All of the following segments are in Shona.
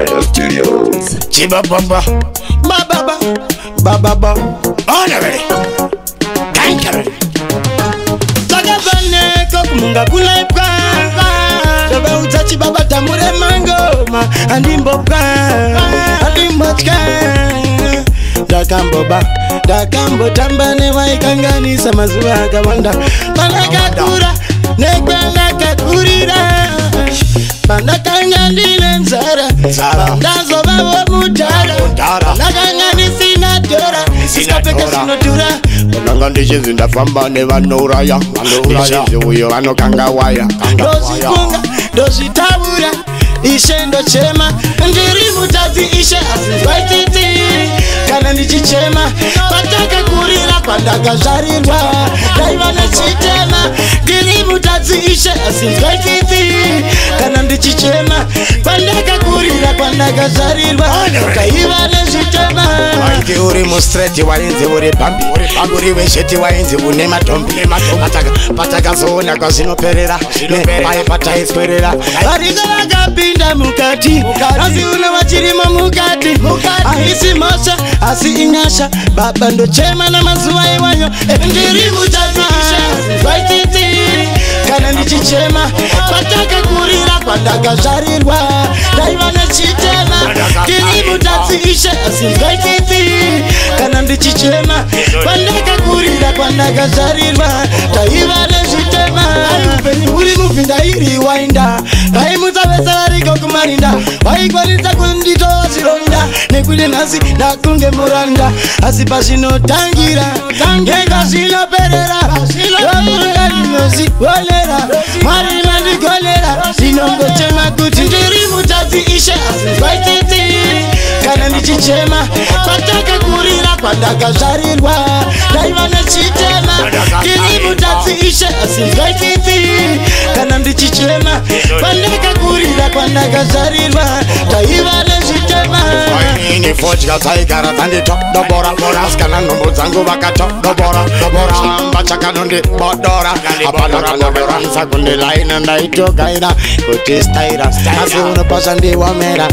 Fire Studios. Chiba baba, baba, baba, honorary. Thank you. Tagabane kokumunga kulepa. Daba utachi baba tamure mangoma. Andimboka, andimboka. Dakambo tambane waikangani samazuwa kawanda. Panakakura, nekwangakakurira. Panakangandile nzara. Pandazo bawa mutara. Panakangani sinatora. Siskapeka sinotura. Panakandishe zindafamba nevanoraya. Nishizi uyo vanokangawaya. Dozifunga, dozitawura. Ishe ndo chema. Ndiri mutazi ishe asizwaititi. Kana ndichichema. Pataka kurira pandakazvarirwa. Daivana chitema. Ndiri mutazi ishe asizwaititi. Kana ndichichema. Pandaka kurira pandakazvarirwa. Daivana chitema. Wainzi uri mustreti, wainzi uri bambi. Uri wesheti, wainzi une matombi. Patakazoona kwazvinoperera. Pai pataiswerera. Varika vakapinda mukati. Asi una vachirima mukati. Haisi mosha, asi inyasha. Baba ndochema na mazuwa iwanyo. Ndiri mutazi ishe vaititi. Kana ndichichema. Pataka kurira pandakazvarirwa. Daivana chitema. Ndiri mutazi ishe vaititi. Kana ndichichema. Pandaka kurira pandakazvarirwa. Daivana chitema. Uri mupinda iri wainda. Vaimutavesa variko kumarinda. Vaikwanisa kunditoa zironda. Nekuti nhasi ndakunge muranda. Asi pazvinotangira ngega zvinoperera. Vamuka rinozvigonera. Mwari mandigonera. Ndinongochema kuti ndiri mutazi ishe vaititi. Kana ndichichema. Pataka kurira pandakazvarirwa. Daivana chitema. Ndiri mutazi ishe vaititi. Kana ndichichema. Pandaka kurira pandakazvarirwa. Daivana chitema. Ini fodya dzaigara dzanditodobora. Asikana nhombo dzangu vakatodobora. Chamba chakanondibodora. Apana kandoranza kundilaina ndaitogaira. Kuti staira. Asi unopasha ndiwamera.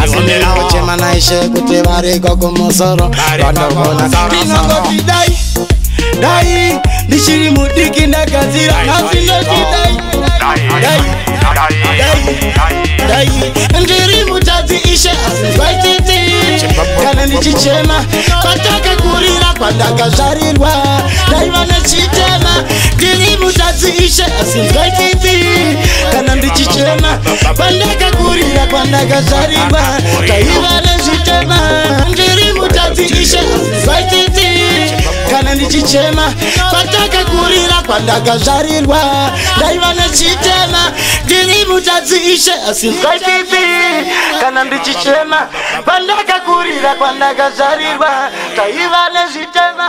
Asi ndinochema naishe kuti variko kumusoro. Vandogona. Ndinongoti dai. Ndichiri mudiki ndagadzira. Asi ndoti dai. Ndiri mutazi ishe vaititi. Kana ndichichema. Pataka kurira pandakazvarirwa. Daivana chitema. Ndiri mutazi ishe vaititi. Kana ndichichema. Pandaka kurira pandakazvarirwa. Daivana chitema. Ndiri mutazi ishe vaititi. Kana ndichichema. Pataka kurira pandakazvarirwa. Daivana chitema. Ndiri mutazi ishe vaititi. Kana ndichichema. Pandaka kurira pandakazvarirwa. Daivana chitema.